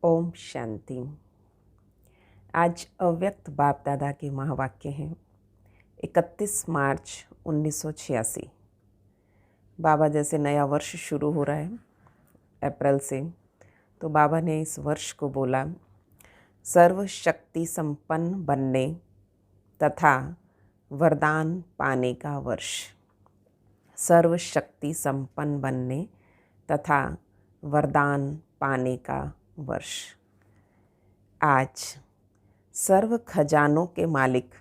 ओम शांति। आज अव्यक्त बाप दादा के महावाक्य हैं। 31 मार्च 1986। बाबा जैसे नया वर्ष शुरू हो रहा है अप्रैल से, तो बाबा ने इस वर्ष को बोला सर्वशक्ति संपन्न बनने तथा वरदान पाने का वर्ष। सर्वशक्ति संपन्न बनने तथा वरदान पाने का वर्ष। आज सर्व खजानों के मालिक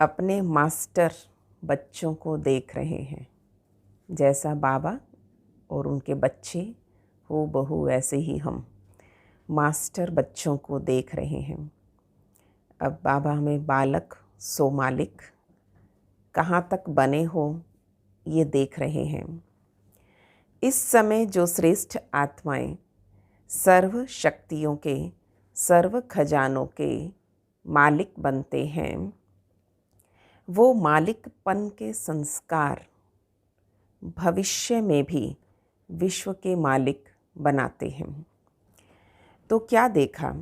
अपने मास्टर बच्चों को देख रहे हैं। जैसा बाबा और उनके बच्चे हो बहू वैसे ही हम मास्टर बच्चों को देख रहे हैं। अब बाबा हमें बालक सो मालिक कहाँ तक बने हो ये देख रहे हैं। इस समय जो श्रेष्ठ आत्माएं सर्व शक्तियों के सर्व खजानों के मालिक बनते हैं, वो मालिकपन के संस्कार भविष्य में भी विश्व के मालिक बनाते हैं। तो क्या देखा,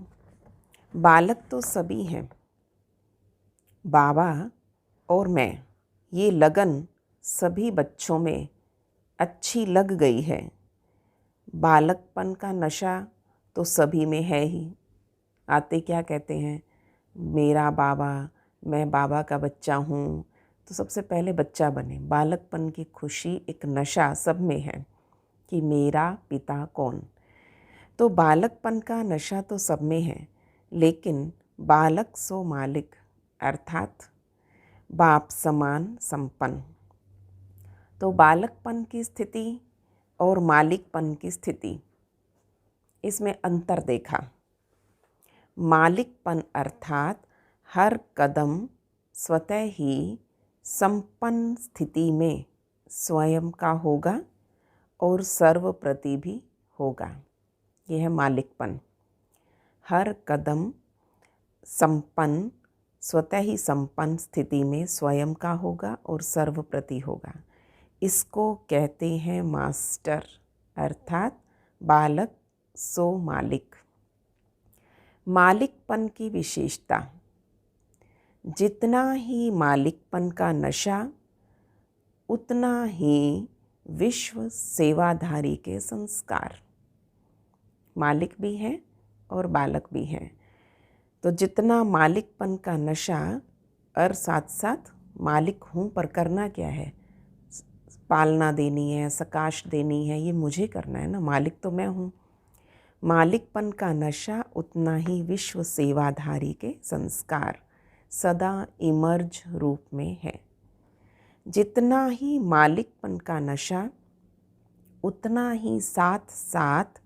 बालक तो सभी हैं, बाबा और मैं, ये लगन सभी बच्चों में अच्छी लग गई है। बालकपन का नशा तो सभी में है ही। आते क्या कहते हैं, मेरा बाबा, मैं बाबा का बच्चा हूँ। तो सबसे पहले बच्चा बने। बालकपन की खुशी एक नशा सब में है कि मेरा पिता कौन। तो बालकपन का नशा तो सब में है, लेकिन बालक सो मालिक अर्थात बाप समान संपन्न। तो बालकपन की स्थिति और मालिकपन की स्थिति, इसमें अंतर देखा। मालिकपन अर्थात हर कदम स्वतः ही संपन्न स्थिति में स्वयं का होगा और सर्वप्रति भी होगा। यह है मालिकपन। हर कदम संपन्न, स्वतः ही संपन्न स्थिति में स्वयं का होगा और सर्वप्रति होगा। इसको कहते हैं मास्टर अर्थात बालक सो मालिक। मालिकपन की विशेषता, जितना ही मालिकपन का नशा, उतना ही विश्व सेवाधारी के संस्कार। मालिक भी हैं और बालक भी हैं। तो जितना मालिकपन का नशा और साथ साथ मालिक हूँ पर करना क्या है, पालना देनी है, सकाश देनी है, ये मुझे करना है ना, मालिक तो मैं हूँ। मालिकपन का नशा उतना ही विश्व सेवाधारी के संस्कार सदा इमर्ज रूप में है। जितना ही मालिकपन का नशा, उतना ही साथ साथ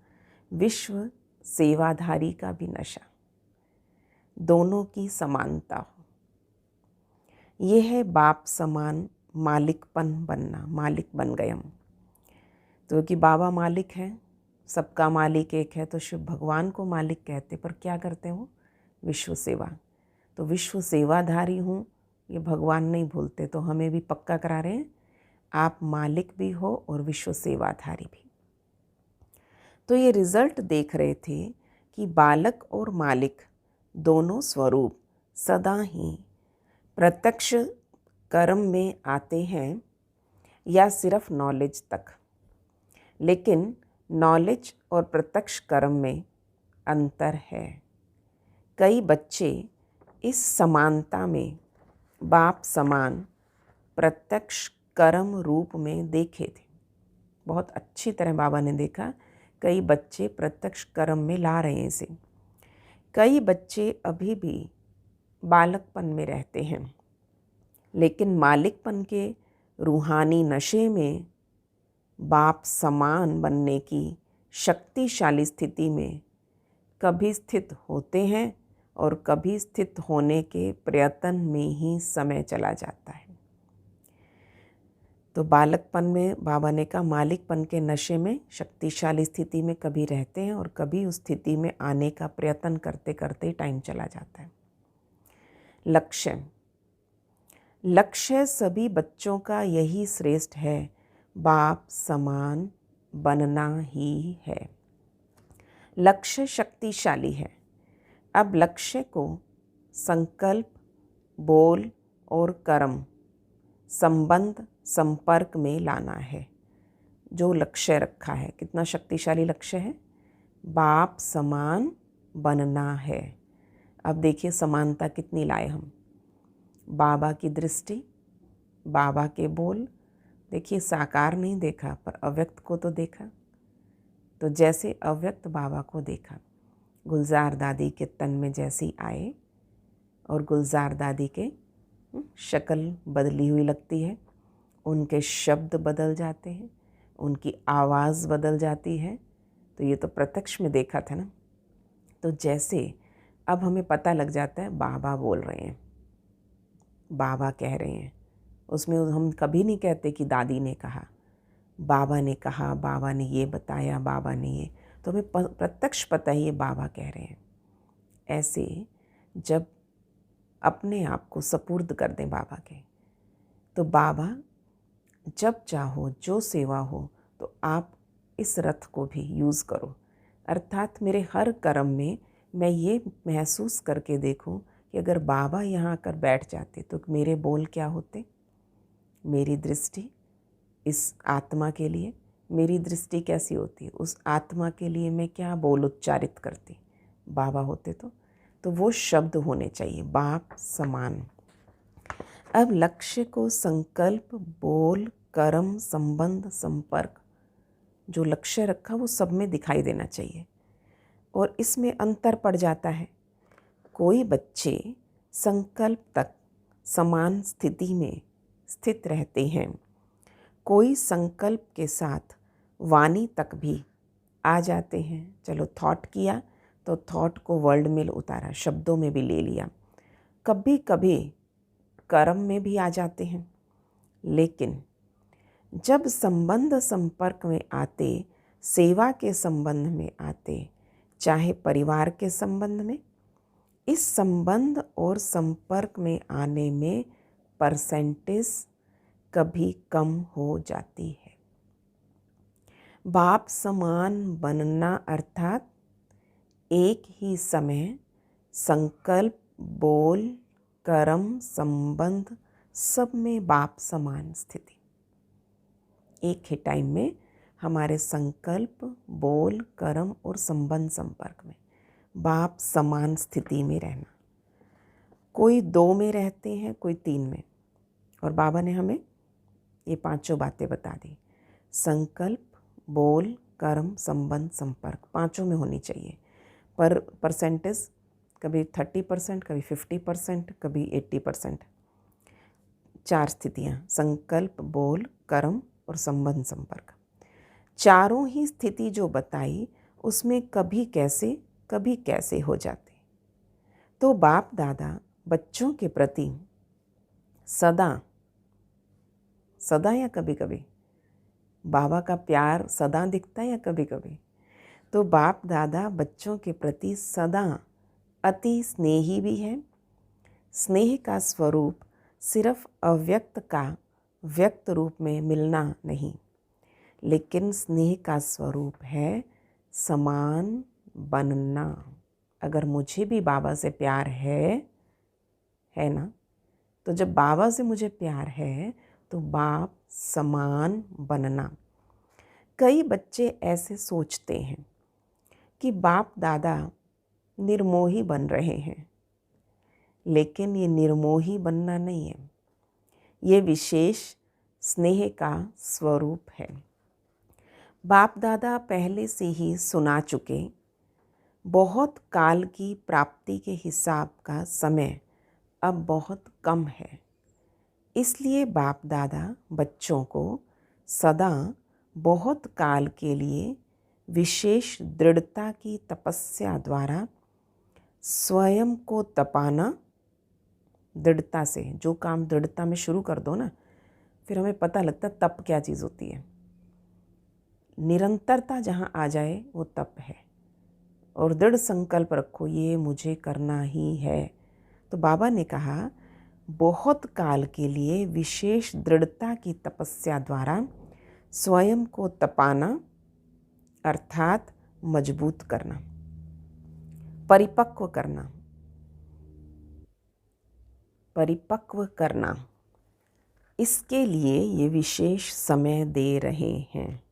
विश्व सेवाधारी का भी नशा। दोनों की समानता हो। यह है बाप समान मालिकपन बनना। मालिक बन गए हम। तो कि बाबा मालिक हैं, सबका मालिक एक है, तो शिव भगवान को मालिक कहते, पर क्या करते हो, विश्व सेवा। तो विश्व सेवाधारी हूँ ये भगवान नहीं भूलते, तो हमें भी पक्का करा रहे हैं आप मालिक भी हो और विश्व सेवाधारी भी। तो ये रिजल्ट देख रहे थे कि बालक और मालिक दोनों स्वरूप सदा ही प्रत्यक्ष कर्म में आते हैं या सिर्फ नॉलेज तक। लेकिन नॉलेज और प्रत्यक्ष कर्म में अंतर है। कई बच्चे इस समानता में बाप समान प्रत्यक्ष कर्म रूप में देखे थे। बहुत अच्छी तरह बाबा ने देखा, कई बच्चे प्रत्यक्ष कर्म में ला रहे हैं इसे। कई बच्चे अभी भी बालकपन में रहते हैं, लेकिन मालिकपन के रूहानी नशे में बाप समान बनने की शक्तिशाली स्थिति में कभी स्थित होते हैं और कभी स्थित होने के प्रयत्न में ही समय चला जाता है। तो बालकपन में बाबा ने कहा मालिकपन के नशे में शक्तिशाली स्थिति में कभी रहते हैं और कभी उस स्थिति में आने का प्रयत्न करते करते टाइम चला जाता है। लक्ष्य सभी बच्चों का यही श्रेष्ठ है, बाप समान बनना ही है। लक्ष्य शक्तिशाली है। अब लक्ष्य को संकल्प, बोल और कर्म, संबंध, संपर्क में लाना है। जो लक्ष्य रखा है, कितना शक्तिशाली लक्ष्य है, बाप समान बनना है। अब देखिए समानता कितनी लाए हम। बाबा की दृष्टि, बाबा के बोल, देखिए साकार नहीं देखा पर अव्यक्त को तो देखा। तो जैसे अव्यक्त बाबा को देखा, गुलजार दादी के तन में जैसी आए और गुलजार दादी के शक्ल बदली हुई लगती है, उनके शब्द बदल जाते हैं, उनकी आवाज़ बदल जाती है। तो ये तो प्रत्यक्ष में देखा था ना। तो जैसे अब हमें पता लग जाता है बाबा बोल रहे हैं, बाबा कह रहे हैं। उसमें हम कभी नहीं कहते कि दादी ने कहा, बाबा ने कहा, बाबा ने ये बताया, बाबा ने ये। तो हमें प्रत्यक्ष पता है ये बाबा कह रहे हैं। ऐसे जब अपने आप को सपुर्द कर दें बाबा के, तो बाबा जब चाहो जो सेवा हो तो आप इस रथ को भी यूज़ करो। अर्थात मेरे हर कर्म में मैं ये महसूस करके देखूं कि अगर बाबा यहाँ आकर बैठ जाते तो मेरे बोल क्या होते, मेरी दृष्टि इस आत्मा के लिए, मेरी दृष्टि कैसी होती, उस आत्मा के लिए मैं क्या बोल उच्चारित करती, बाबा होते तो वो शब्द होने चाहिए, बाप समान। अब लक्ष्य को संकल्प, बोल, कर्म, संबंध, संपर्क, जो लक्ष्य रखा वो सब में दिखाई देना चाहिए। और इसमें अंतर पड़ जाता है। कोई बच्चे संकल्प तक समान स्थिति में स्थित रहते हैं, कोई संकल्प के साथ वाणी तक भी आ जाते हैं। चलो थॉट किया तो थॉट को वर्ल्ड में उतारा, शब्दों में भी ले लिया, कभी कभी कर्म में भी आ जाते हैं। लेकिन जब संबंध संपर्क में आते, सेवा के संबंध में आते, चाहे परिवार के संबंध में, इस संबंध और संपर्क में आने में परसेंटेज कभी कम हो जाती है। बाप समान बनना अर्थात एक ही समय संकल्प, बोल, कर्म, संबंध सब में बाप समान स्थिति। एक ही टाइम में हमारे संकल्प, बोल, कर्म और संबंध संपर्क में बाप समान स्थिति में रहना। कोई 2 में रहते हैं, कोई 3 में। और बाबा ने हमें ये 5 बातें बता दी। संकल्प, बोल, कर्म, संबंध, संपर्क 5 में होनी चाहिए। पर परसेंटेज कभी 30%, कभी 50%, कभी 80%। 4 स्थितियाँ, संकल्प, बोल, कर्म और संबंध संपर्क। चारों ही स्थिति जो बताई उसमें कभी कैसे हो जाते। तो बाप दादा बच्चों के प्रति सदा या कभी कभी, बाबा का प्यार सदा दिखता है या कभी कभी। तो बाप दादा बच्चों के प्रति सदा अति स्नेही भी है। स्नेह का स्वरूप सिर्फ अव्यक्त का व्यक्त रूप में मिलना नहीं, लेकिन स्नेह का स्वरूप है समान बनना। अगर मुझे भी बाबा से प्यार है ना, तो जब बाबा से मुझे प्यार है तो बाप समान बनना। कई बच्चे ऐसे सोचते हैं कि बाप दादा निर्मोही बन रहे हैं, लेकिन ये निर्मोही बनना नहीं है, ये विशेष स्नेह का स्वरूप है। बाप दादा पहले से ही सुना चुके, बहुत काल की प्राप्ति के हिसाब का समय अब बहुत कम है। इसलिए बाप दादा बच्चों को सदा बहुत काल के लिए विशेष दृढ़ता की तपस्या द्वारा स्वयं को तपाना, दृढ़ता से जो काम दृढ़ता में शुरू कर दो ना, फिर हमें पता लगता तप क्या चीज़ होती है। निरंतरता जहाँ आ जाए वो तप है। और दृढ़ संकल्प रखो ये मुझे करना ही है। तो बाबा ने कहा बहुत काल के लिए विशेष दृढ़ता की तपस्या द्वारा स्वयं को तपाना, अर्थात मजबूत करना, परिपक्व करना, परिपक्व करना, इसके लिए ये विशेष समय दे रहे हैं।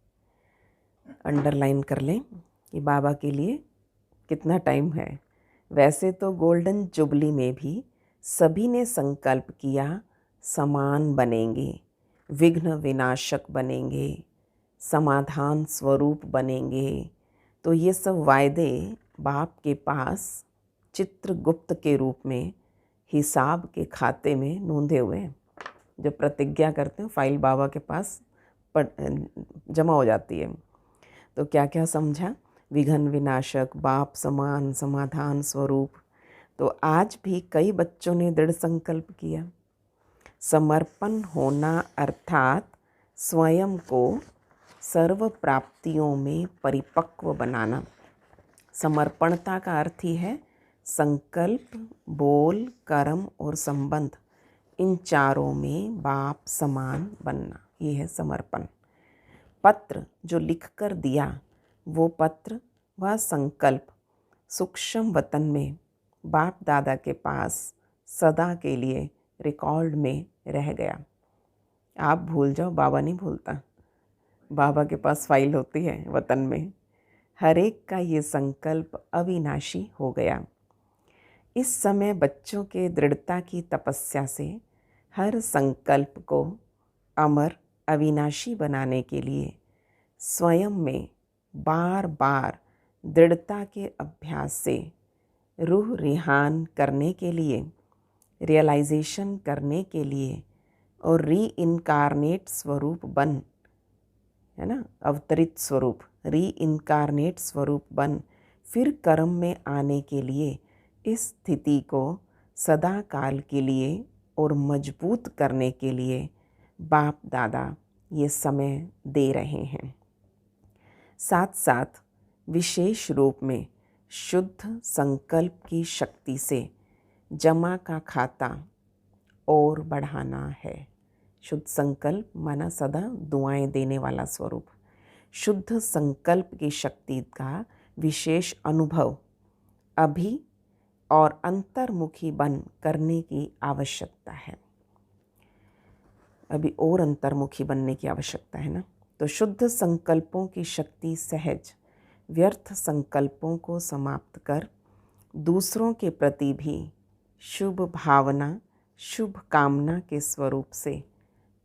अंडरलाइन कर लें कि बाबा के लिए कितना टाइम है। वैसे तो गोल्डन जुबली में भी सभी ने संकल्प किया समान बनेंगे, विघ्न विनाशक बनेंगे, समाधान स्वरूप बनेंगे। तो ये सब वायदे बाप के पास चित्रगुप्त के रूप में हिसाब के खाते में नोंधे हुए हैं। जब प्रतिज्ञा करते हैं फाइल बाबा के पास जमा हो जाती है। तो क्या क्या समझा? विघ्न विनाशक, बाप समान, समाधान स्वरूप। तो आज भी कई बच्चों ने दृढ़ संकल्प किया। समर्पण होना अर्थात स्वयं को सर्व प्राप्तियों में परिपक्व बनाना। समर्पणता का अर्थ ही है संकल्प, बोल, कर्म और संबंध, इन चारों में बाप समान बनना। ये है समर्पण। पत्र जो लिखकर दिया, वो पत्र, वह संकल्प सूक्ष्म वतन में बाप दादा के पास सदा के लिए रिकॉर्ड में रह गया। आप भूल जाओ, बाबा नहीं भूलता। बाबा के पास फाइल होती है वतन में। हर एक का ये संकल्प अविनाशी हो गया। इस समय बच्चों के दृढ़ता की तपस्या से हर संकल्प को अमर, अविनाशी बनाने के लिए स्वयं में बार बार दृढ़ता के अभ्यास से रूह रिहान करने के लिए, रियलाइजेशन करने के लिए और री इनकारनेट स्वरूप बन, है ना, अवतरित स्वरूप, री इनकारनेट स्वरूप बन फिर कर्म में आने के लिए इस स्थिति को सदा काल के लिए और मजबूत करने के लिए बाप दादा ये समय दे रहे हैं। साथ साथ विशेष रूप में शुद्ध संकल्प की शक्ति से जमा का खाता और बढ़ाना है। शुद्ध संकल्प माना सदा दुआएं देने वाला स्वरूप। शुद्ध संकल्प की शक्ति का विशेष अनुभव अभी और अंतर्मुखी बन करने की आवश्यकता है। अभी और अंतर्मुखी बनने की आवश्यकता है ना। तो शुद्ध संकल्पों की शक्ति सहज व्यर्थ संकल्पों को समाप्त कर दूसरों के प्रति भी शुभ भावना, शुभ कामना के स्वरूप से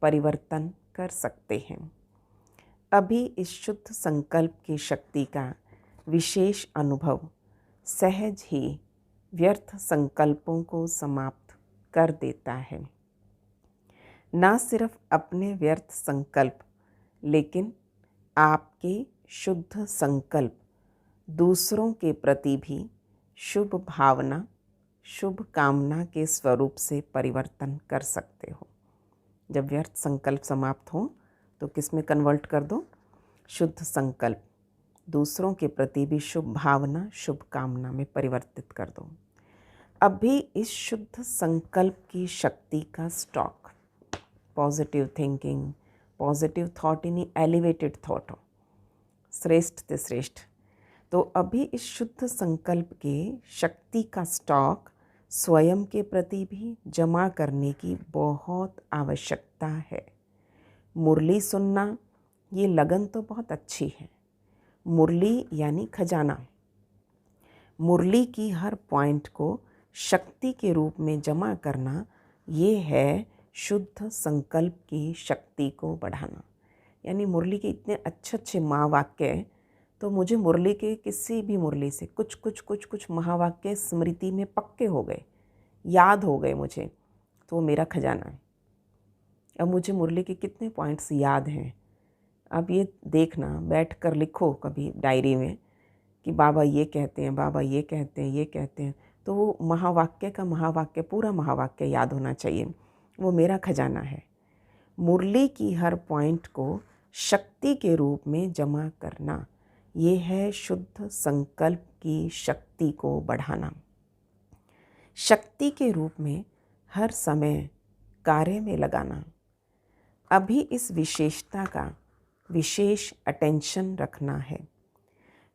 परिवर्तन कर सकते हैं। अभी इस शुद्ध संकल्प की शक्ति का विशेष अनुभव सहज ही व्यर्थ संकल्पों को समाप्त कर देता है। ना सिर्फ अपने व्यर्थ संकल्प, लेकिन आपके शुद्ध संकल्प दूसरों के प्रति भी शुभ भावना, शुभ कामना के स्वरूप से परिवर्तन कर सकते हो। जब व्यर्थ संकल्प समाप्त हो तो किस में कन्वर्ट कर दो? शुद्ध संकल्प, दूसरों के प्रति भी शुभ भावना, शुभ कामना में परिवर्तित कर दो। अभी इस शुद्ध संकल्प की शक्ति का stock positive thinking, positive thought यानी एलिवेटेड थॉट हो, श्रेष्ठ से श्रेष्ठ। तो अभी इस शुद्ध संकल्प के शक्ति का स्टॉक स्वयं के प्रति भी जमा करने की बहुत आवश्यकता है। मुरली सुनना, ये लगन तो बहुत अच्छी है। मुरली यानी खजाना। मुरली की हर पॉइंट को शक्ति के रूप में जमा करना, ये है शुद्ध संकल्प की शक्ति को बढ़ाना। यानी मुरली के इतने अच्छे अच्छे महावाक्य, तो मुझे मुरली के किसी भी मुरली से कुछ महावाक्य स्मृति में पक्के हो गए, याद हो गए मुझे, तो वो मेरा खजाना है। अब मुझे मुरली के कितने पॉइंट्स याद हैं, अब ये देखना, बैठ कर लिखो कभी डायरी में कि बाबा ये कहते हैं, बाबा ये कहते हैं, ये कहते हैं। तो वो महावाक्य का महावाक्य, पूरा महावाक्य याद होना चाहिए, वो मेरा खजाना है। मुरली की हर पॉइंट को शक्ति के रूप में जमा करना, ये है शुद्ध संकल्प की शक्ति को बढ़ाना। शक्ति के रूप में हर समय कार्य में लगाना। अभी इस विशेषता का विशेष अटेंशन रखना है।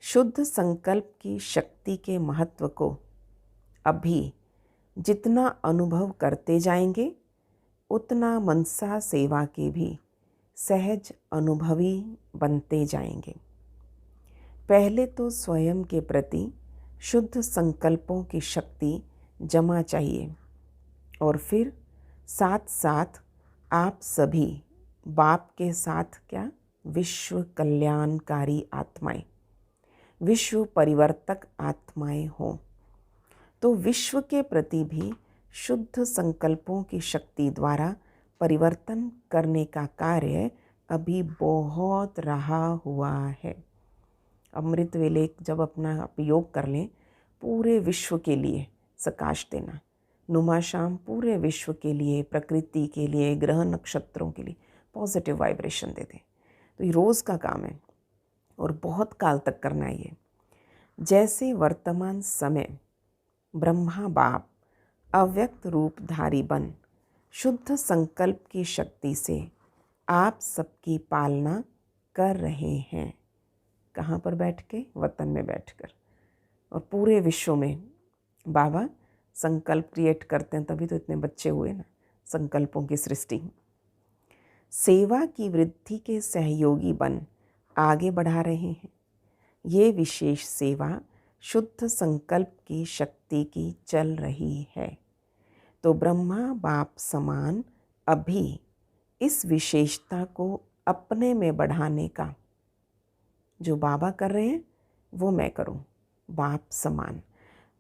शुद्ध संकल्प की शक्ति के महत्व को अभी जितना अनुभव करते जाएंगे, उतना मनसा सेवा के भी सहज अनुभवी बनते जाएंगे। पहले तो स्वयं के प्रति शुद्ध संकल्पों की शक्ति जमा चाहिए और फिर साथ साथ आप सभी बाप के साथ क्या, विश्व कल्याणकारी आत्माएं, विश्व परिवर्तक आत्माएं हों। तो विश्व के प्रति भी शुद्ध संकल्पों की शक्ति द्वारा परिवर्तन करने का कार्य अभी बहुत रहा हुआ है। अमृत वेले जब अपना आप योग कर लें, पूरे विश्व के लिए सकाश देना, नुमाशाम पूरे विश्व के लिए, प्रकृति के लिए, ग्रह नक्षत्रों के लिए पॉजिटिव वाइब्रेशन दे दें। तो ये रोज़ का काम है और बहुत काल तक करना है ये। जैसे वर्तमान समय ब्रह्मा बाप अव्यक्त रूपधारी बन शुद्ध संकल्प की शक्ति से आप सबकी पालना कर रहे हैं। कहाँ पर बैठ के? वतन में बैठकर। और पूरे विश्व में बाबा संकल्प क्रिएट करते हैं, तभी तो इतने बच्चे हुए ना, संकल्पों की सृष्टि। सेवा की वृद्धि के सहयोगी बन आगे बढ़ा रहे हैं। ये विशेष सेवा शुद्ध संकल्प की शक्ति की चल रही है। तो ब्रह्मा बाप समान अभी इस विशेषता को अपने में बढ़ाने का जो बाबा कर रहे हैं वो मैं करूं, बाप समान।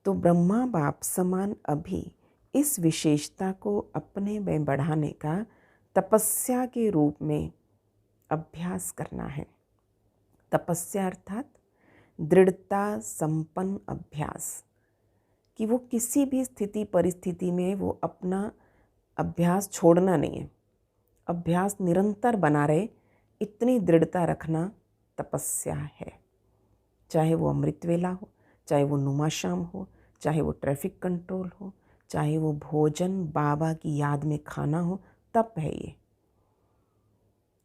तो ब्रह्मा बाप समान अभी इस विशेषता को अपने में बढ़ाने का तपस्या के रूप में अभ्यास करना है। तपस्या अर्थात दृढ़ता संपन्न अभ्यास, कि वो किसी भी स्थिति परिस्थिति में वो अपना अभ्यास छोड़ना नहीं है, अभ्यास निरंतर बना रहे, इतनी दृढ़ता रखना तपस्या है। चाहे वो अमृत वेला हो, चाहे वो नुमाशाम हो, चाहे वो ट्रैफिक कंट्रोल हो, चाहे वो भोजन बाबा की याद में खाना हो, तप है ये।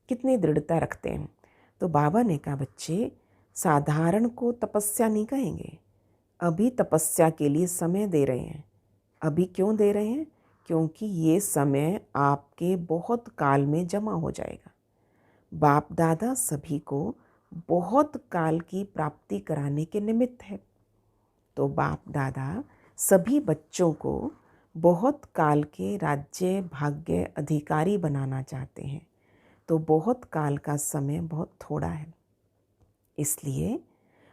कितनी दृढ़ता रखते हैं। तो बाबा ने कहा बच्चे साधारण को तपस्या नहीं कहेंगे, अभी तपस्या के लिए समय दे रहे हैं। अभी क्यों दे रहे हैं? क्योंकि ये समय आपके बहुत काल में जमा हो जाएगा। बाप दादा सभी को बहुत काल की प्राप्ति कराने के निमित्त है। तो बाप दादा सभी बच्चों को बहुत काल के राज्य भाग्य अधिकारी बनाना चाहते हैं। तो बहुत काल का समय बहुत थोड़ा है, इसलिए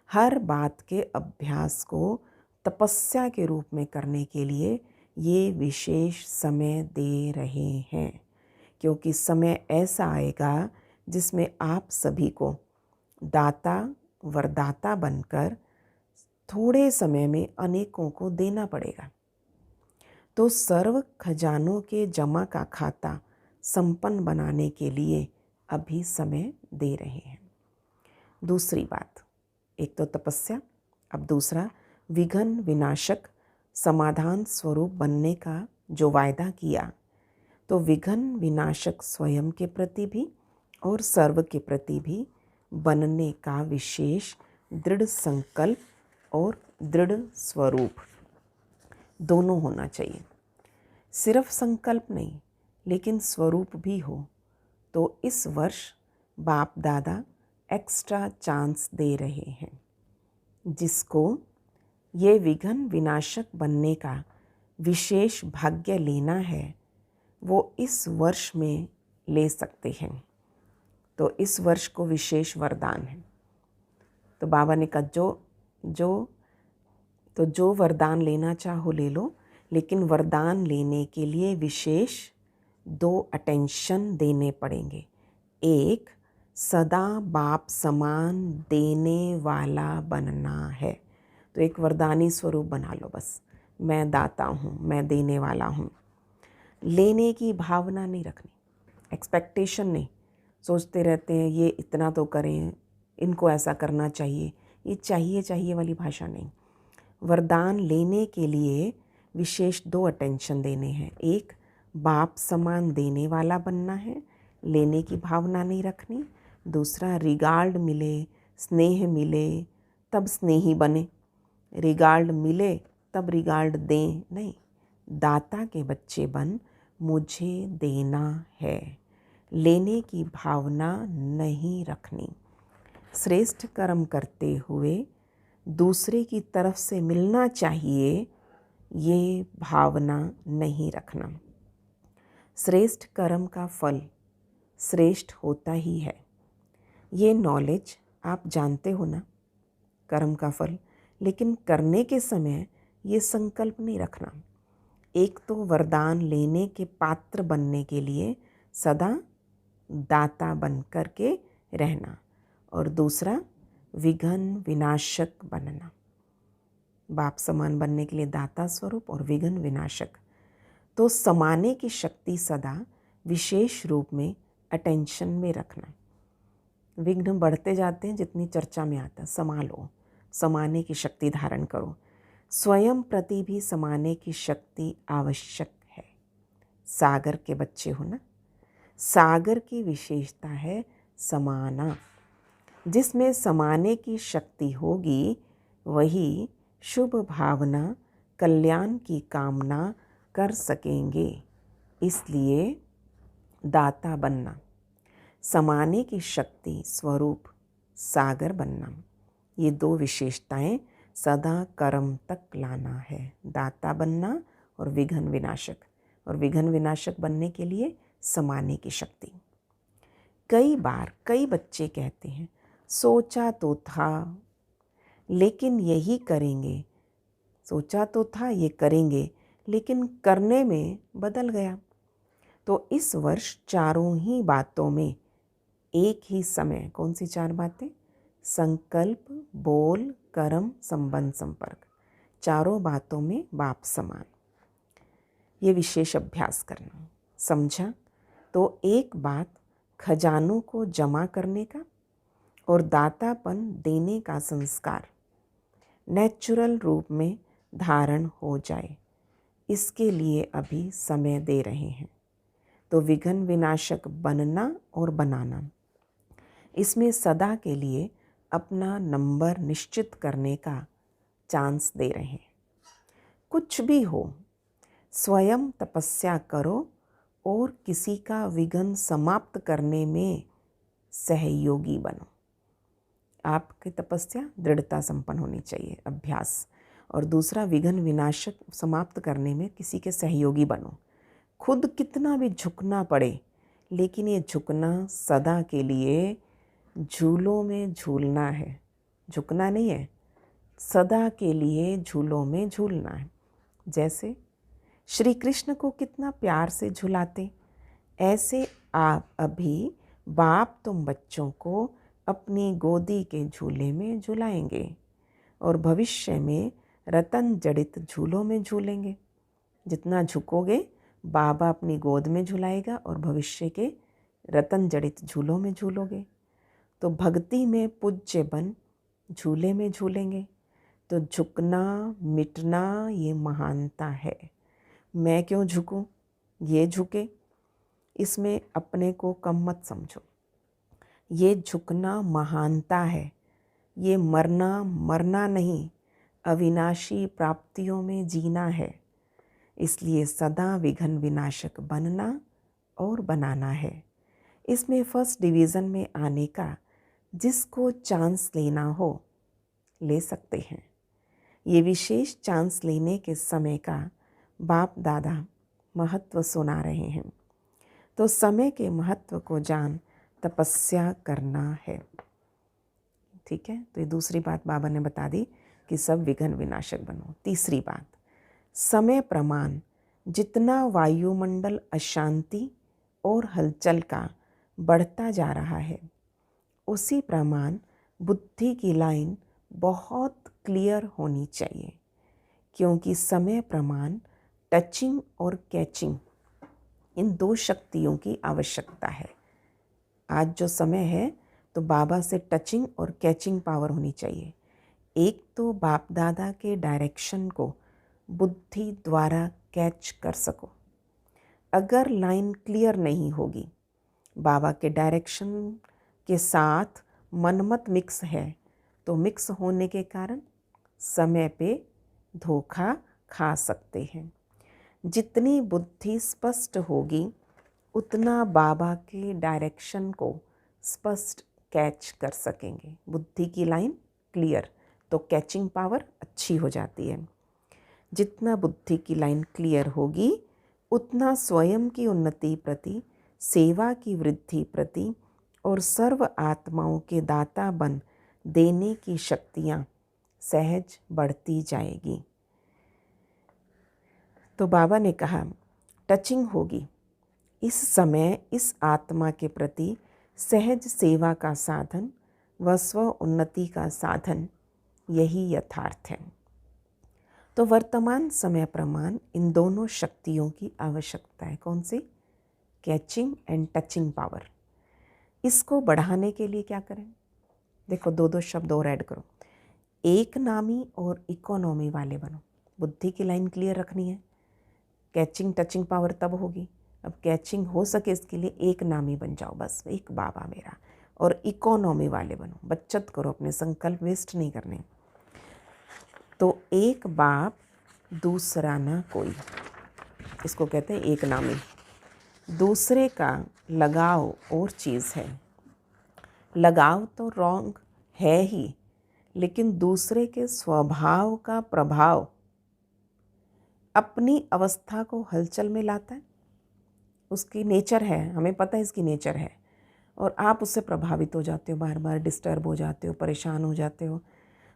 हर बात के अभ्यास को तपस्या के रूप में करने के लिए ये विशेष समय दे रहे हैं। क्योंकि समय ऐसा आएगा जिसमें आप सभी को दाता वरदाता बनकर थोड़े समय में अनेकों को देना पड़ेगा। तो सर्व खजानों के जमा का खाता संपन्न बनाने के लिए अभी समय दे रहे हैं। दूसरी बात, एक तो तपस्या, अब दूसरा विघ्न विनाशक समाधान स्वरूप बनने का जो वायदा किया, तो विघ्न विनाशक स्वयं के प्रति भी और सर्व के प्रति भी बनने का विशेष दृढ़ संकल्प और दृढ़ स्वरूप दोनों होना चाहिए। सिर्फ संकल्प नहीं, लेकिन स्वरूप भी हो। तो इस वर्ष बाप दादा एक्स्ट्रा चांस दे रहे हैं। जिसको ये विघ्न विनाशक बनने का विशेष भाग्य लेना है, वो इस वर्ष में ले सकते हैं। तो इस वर्ष को विशेष वरदान है। तो बाबा ने कहा जो वरदान लेना चाहो ले लो, लेकिन वरदान लेने के लिए विशेष 2 अटेंशन देने पड़ेंगे। एक, सदा बाप समान देने वाला बनना है। तो एक वरदानी स्वरूप बना लो बस, मैं दाता हूँ, मैं देने वाला हूँ। लेने की भावना नहीं रखनी, एक्सपेक्टेशन नहीं। सोचते रहते हैं ये इतना तो करें, इनको ऐसा करना चाहिए, ये चाहिए वाली भाषा नहीं। वरदान लेने के लिए विशेष 2 अटेंशन देने हैं। एक, बाप समान देने वाला बनना है, लेने की भावना नहीं रखनी। दूसरा, रिगार्ड मिले, स्नेह मिले, तब स्नेही बने, रिगार्ड मिले तब रिगार्ड दें नहीं, दाता के बच्चे बन मुझे देना है, लेने की भावना नहीं रखनी। श्रेष्ठ कर्म करते हुए दूसरे की तरफ से मिलना चाहिए, ये भावना नहीं रखना। श्रेष्ठ कर्म का फल श्रेष्ठ होता ही है, ये नॉलेज आप जानते हो ना, कर्म का फल। लेकिन करने के समय ये संकल्प नहीं रखना। एक तो वरदान लेने के पात्र बनने के लिए सदा दाता बन कर के रहना, और दूसरा विघ्न विनाशक बनना। बाप समान बनने के लिए दाता स्वरूप और विघ्न विनाशक। तो समाने की शक्ति सदा विशेष रूप में अटेंशन में रखना। विघ्न बढ़ते जाते हैं जितनी चर्चा में आता, संभालो, समाने की शक्ति धारण करो। स्वयं प्रति भी समाने की शक्ति आवश्यक है। सागर के बच्चे हो ना, सागर की विशेषता है समाना। जिसमें समाने की शक्ति होगी वही शुभ भावना, कल्याण की कामना कर सकेंगे। इसलिए दाता बनना, समाने की शक्ति स्वरूप सागर बनना, ये दो विशेषताएं सदा कर्म तक लाना है। दाता बनना और विघ्न विनाशक। और विघ्न विनाशक बनने के लिए समाने की शक्ति। कई बार कई बच्चे कहते हैं सोचा तो था लेकिन यही करेंगे, सोचा तो था ये करेंगे लेकिन करने में बदल गया। तो इस वर्ष चारों ही बातों में एक ही समय, कौन सी चार बातें? संकल्प, बोल, कर्म, संबंध, संपर्क, चारों बातों में बाप समान। ये विशेष अभ्यास करना। समझा? तो एक बात खजानों को जमा करने का और दातापन देने का संस्कार नेचुरल रूप में धारण हो जाए, इसके लिए अभी समय दे रहे हैं। तो विघ्न विनाशक बनना और बनाना, इसमें सदा के लिए अपना नंबर निश्चित करने का चांस दे रहे हैं। कुछ भी हो, स्वयं तपस्या करो और किसी का विघ्न समाप्त करने में सहयोगी बनो। आपकी तपस्या दृढ़ता संपन्न होनी चाहिए, अभ्यास। और दूसरा, विघ्न विनाशक समाप्त करने में किसी के सहयोगी बनो। खुद कितना भी झुकना पड़े, लेकिन ये झुकना सदा के लिए झूलों में झूलना है, झुकना नहीं है, सदा के लिए झूलों में झूलना है। जैसे श्री कृष्ण को कितना प्यार से झुलाते, ऐसे आप अभी बाप तुम बच्चों को अपनी गोदी के झूले में झुलाएंगे और भविष्य में रतन जड़ित झूलों में झूलेंगे। जितना झुकोगे बाबा अपनी गोद में झुलाएगा और भविष्य के रतन जड़ित झूलों में झूलोगे। तो भक्ति में पूज्य बन झूले में झूलेंगे। तो झुकना मिटना ये महानता है। मैं क्यों झुकूं, ये झुके, इसमें अपने को कम मत समझो। ये झुकना महानता है, ये मरना मरना नहीं, अविनाशी प्राप्तियों में जीना है। इसलिए सदा विघ्न विनाशक बनना और बनाना है। इसमें फर्स्ट डिवीज़न में आने का जिसको चांस लेना हो ले सकते हैं। ये विशेष चांस लेने के समय का बाप दादा महत्व सुना रहे हैं। तो समय के महत्व को जान तपस्या करना है। ठीक है, तो ये दूसरी बात बाबा ने बता दी कि सब विघ्न विनाशक बनो। तीसरी बात, समय प्रमाण जितना वायुमंडल अशांति और हलचल का बढ़ता जा रहा है, उसी प्रमाण बुद्धि की लाइन बहुत क्लियर होनी चाहिए। क्योंकि समय प्रमाण टचिंग और कैचिंग, इन दो शक्तियों की आवश्यकता है। आज जो समय है तो बाबा से टचिंग और कैचिंग पावर होनी चाहिए। एक तो बाप दादा के डायरेक्शन को बुद्धि द्वारा कैच कर सको। अगर लाइन क्लियर नहीं होगी, बाबा के डायरेक्शन के साथ मनमत मिक्स है, तो तो मिक्स होने के कारण समय पे धोखा खा सकते हैं। जितनी बुद्धि स्पष्ट होगी उतना बाबा के डायरेक्शन को स्पष्ट कैच कर सकेंगे। बुद्धि की लाइन क्लियर तो कैचिंग पावर अच्छी हो जाती है। जितना बुद्धि की लाइन क्लियर होगी उतना स्वयं की उन्नति प्रति, सेवा की वृद्धि प्रति और सर्व आत्माओं के दाता बन देने की शक्तियाँ सहज बढ़ती जाएगी। तो बाबा ने कहा टचिंग होगी। इस समय इस आत्मा के प्रति सहज सेवा का साधन व स्व उन्नति का साधन यही यथार्थ है। तो वर्तमान समय प्रमाण इन दोनों शक्तियों की आवश्यकता है। कौन सी? Catching and touching power. इसको बढ़ाने के लिए क्या करें? देखो, दो दो शब्द और ऐड करो। एक नामी और इकोनॉमी वाले बनो। बुद्धि की लाइन क्लियर रखनी है। कैचिंग टचिंग पावर तब होगी। अब कैचिंग हो सके इसके लिए एक नामी बन जाओ, बस एक बाबा मेरा। और इकोनॉमी वाले बनो, बचत करो, अपने संकल्प वेस्ट नहीं करने। तो एक बाप दूसरा ना कोई, इसको कहते हैं एक नामी। दूसरे का लगाव और चीज़ है। लगाव तो रॉन्ग है ही, लेकिन दूसरे के स्वभाव का प्रभाव अपनी अवस्था को हलचल में लाता है। उसकी नेचर है, हमें पता है इसकी नेचर है, और आप उससे प्रभावित हो जाते हो, बार बार डिस्टर्ब हो जाते हो, परेशान हो जाते हो।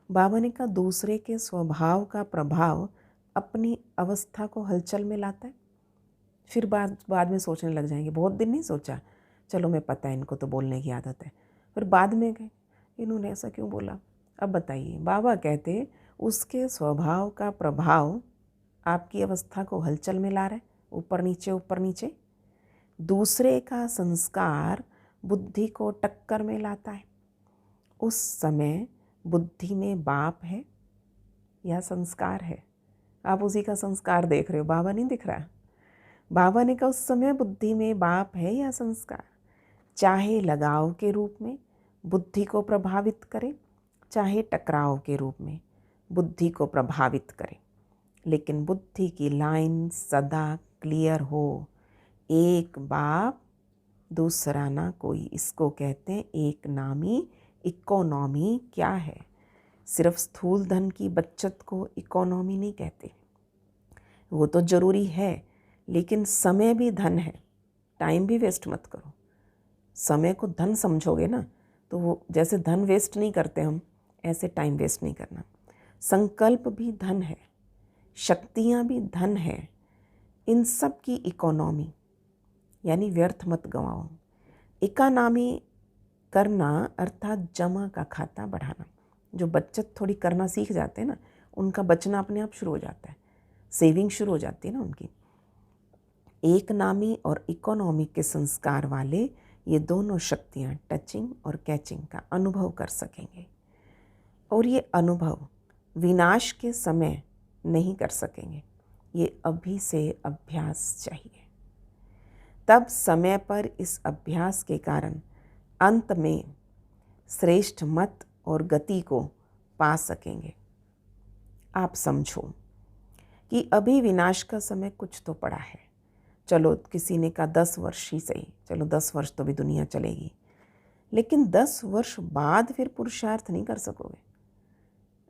बाबा ने कहा दूसरे के स्वभाव का प्रभाव अपनी अवस्था को हलचल में लाता है। फिर बाद में सोचने लग जाएंगे, बहुत दिन नहीं सोचा, चलो मैं पता है इनको तो बोलने की आदत है। फिर बाद में कहें इन्होंने ऐसा क्यों बोला। अब बताइए, बाबा कहते उसके स्वभाव का प्रभाव आपकी अवस्था को हलचल में ला रहा है, ऊपर नीचे ऊपर नीचे। दूसरे का संस्कार बुद्धि को टक्कर में लाता है। उस समय बुद्धि में बाप है या संस्कार है? आप उसी का संस्कार देख रहे हो, बाबा नहीं दिख रहा। बाबा ने कहा उस समय बुद्धि में बाप है या संस्कार। चाहे लगाव के रूप में बुद्धि को प्रभावित करे, चाहे टकराव के रूप में बुद्धि को प्रभावित करे, लेकिन बुद्धि की लाइन सदा क्लियर हो। एक बाप दूसरा ना कोई, इसको कहते हैं एक नामी। इकोनॉमी क्या है? सिर्फ स्थूल धन की बचत को इकोनॉमी नहीं कहते। वो तो ज़रूरी है, लेकिन समय भी धन है। टाइम भी वेस्ट मत करो। समय को धन समझोगे ना, तो वो जैसे धन वेस्ट नहीं करते हम, ऐसे टाइम वेस्ट नहीं करना। संकल्प भी धन है, शक्तियाँ भी धन है। इन सब की इकोनॉमी यानी व्यर्थ मत गंवाओ। इकोनॉमी करना अर्थात जमा का खाता बढ़ाना। जो बचत थोड़ी करना सीख जाते हैं ना, उनका बचना अपने आप शुरू हो जाता है, सेविंग शुरू हो जाती है ना उनकी। एक नामी और इकोनॉमी के संस्कार वाले ये दोनों शक्तियाँ टचिंग और कैचिंग का अनुभव कर सकेंगे, और ये अनुभव विनाश के समय नहीं कर सकेंगे। ये अभी से अभ्यास चाहिए, तब समय पर इस अभ्यास के कारण अंत में श्रेष्ठ मत और गति को पा सकेंगे। आप समझो कि अभी विनाश का समय कुछ तो पड़ा है। चलो किसी ने कहा 10 वर्ष ही सही, चलो 10 वर्ष तो भी दुनिया चलेगी, लेकिन 10 वर्ष बाद फिर पुरुषार्थ नहीं कर सकोगे।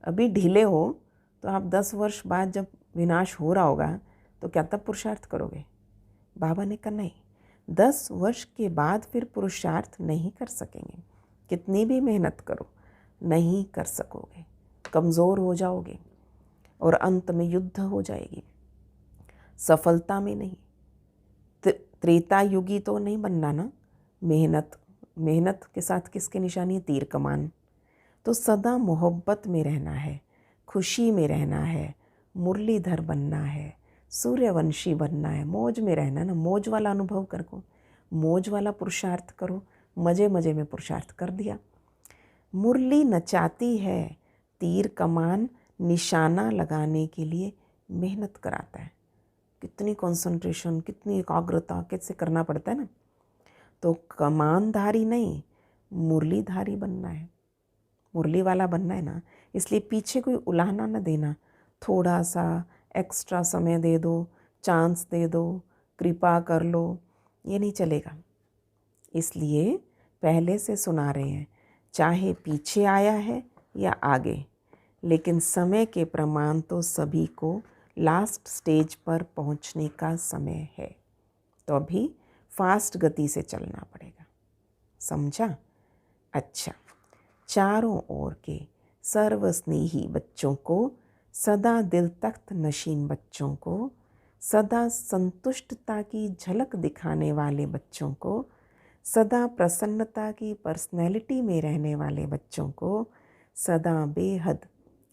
अभी ढीले हो तो आप 10 वर्ष बाद जब विनाश हो रहा होगा तो क्या तब पुरुषार्थ करोगे? बाबा ने कहा नहीं, 10 वर्ष के बाद फिर पुरुषार्थ नहीं कर सकेंगे। कितनी भी मेहनत करो नहीं कर सकोगे, कमज़ोर हो जाओगे और अंत में युद्ध हो जाएगी। सफलता में नहीं, त्रेता युगी तो नहीं बनना ना। मेहनत के साथ किसकी निशानी है? तीर कमान। तो सदा मोहब्बत में रहना है, खुशी में रहना है, मुरलीधर बनना है, सूर्यवंशी बनना है, मौज में रहना ना। मौज वाला अनुभव करो, मौज वाला पुरुषार्थ करो। मज़े मज़े में पुरुषार्थ कर दिया। मुरली नचाती है, तीर कमान निशाना लगाने के लिए मेहनत कराता है। कितनी कंसंट्रेशन, कितनी एकाग्रता कैसे करना पड़ता है ना। तो कमानधारी नहीं, मुरलीधारी बनना है। मुरली वाला बनना है ना, इसलिए पीछे कोई उलाहना न देना। थोड़ा सा एक्स्ट्रा समय दे दो, चांस दे दो, कृपा कर लो, ये नहीं चलेगा। इसलिए पहले से सुना रहे हैं, चाहे पीछे आया है या आगे, लेकिन समय के प्रमाण तो सभी को लास्ट स्टेज पर पहुंचने का समय है। तो अभी फास्ट गति से चलना पड़ेगा, समझा? अच्छा, चारों ओर के सर्वस्नेही बच्चों को, सदा दिल तख्त नशीन बच्चों को, सदा संतुष्टता की झलक दिखाने वाले बच्चों को, सदा प्रसन्नता की पर्सनैलिटी में रहने वाले बच्चों को, सदा बेहद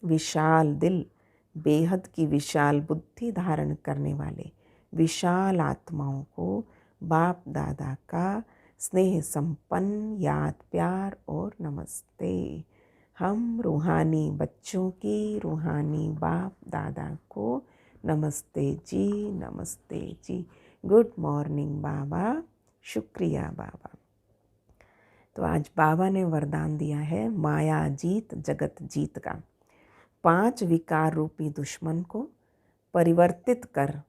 विशाल दिल, बेहद की विशाल बुद्धि धारण करने वाले विशाल आत्माओं को बाप दादा का स्नेह संपन्न याद, प्यार और नमस्ते। हम रूहानी बच्चों की रूहानी बाप दादा को नमस्ते जी, नमस्ते जी। गुड मॉर्निंग बाबा, शुक्रिया बाबा। तो आज बाबा ने वरदान दिया है माया जीत जगत जीत का। 5 विकार रूपी दुश्मन को परिवर्तित कर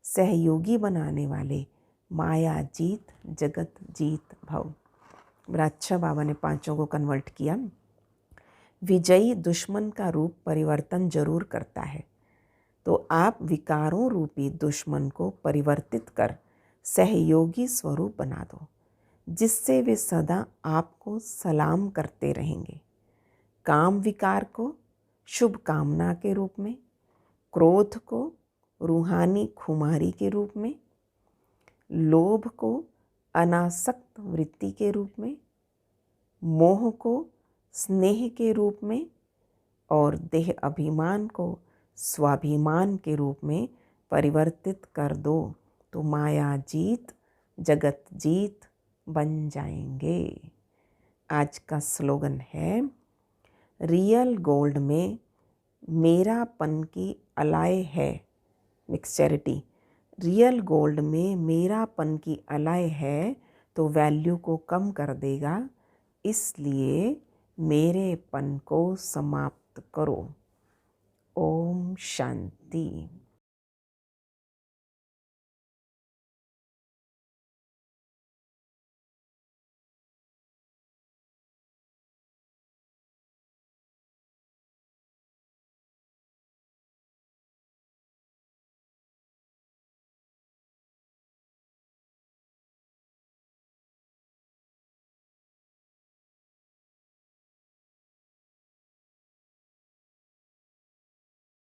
सहयोगी बनाने वाले माया जीत जगत जीत भव। बड़ा अच्छा बाबा ने 5 को कन्वर्ट किया। विजयी दुश्मन का रूप परिवर्तन जरूर करता है, तो आप विकारों रूपी दुश्मन को परिवर्तित कर सहयोगी स्वरूप बना दो, जिससे वे सदा आपको सलाम करते रहेंगे। काम विकार को शुभ कामना के रूप में, क्रोध को रूहानी खुमारी के रूप में, लोभ को अनासक्त वृत्ति के रूप में, मोह को स्नेह के रूप में और देह अभिमान को स्वाभिमान के रूप में परिवर्तित कर दो, तो माया जीत जगत जीत बन जाएंगे। आज का स्लोगन है, रियल गोल्ड में मेरापन की अलाय है मिक्स चैरिटी। रियल गोल्ड में मेरापन की अलाय है तो वैल्यू को कम कर देगा, इसलिए मेरेपन को समाप्त करो। ओम शांति।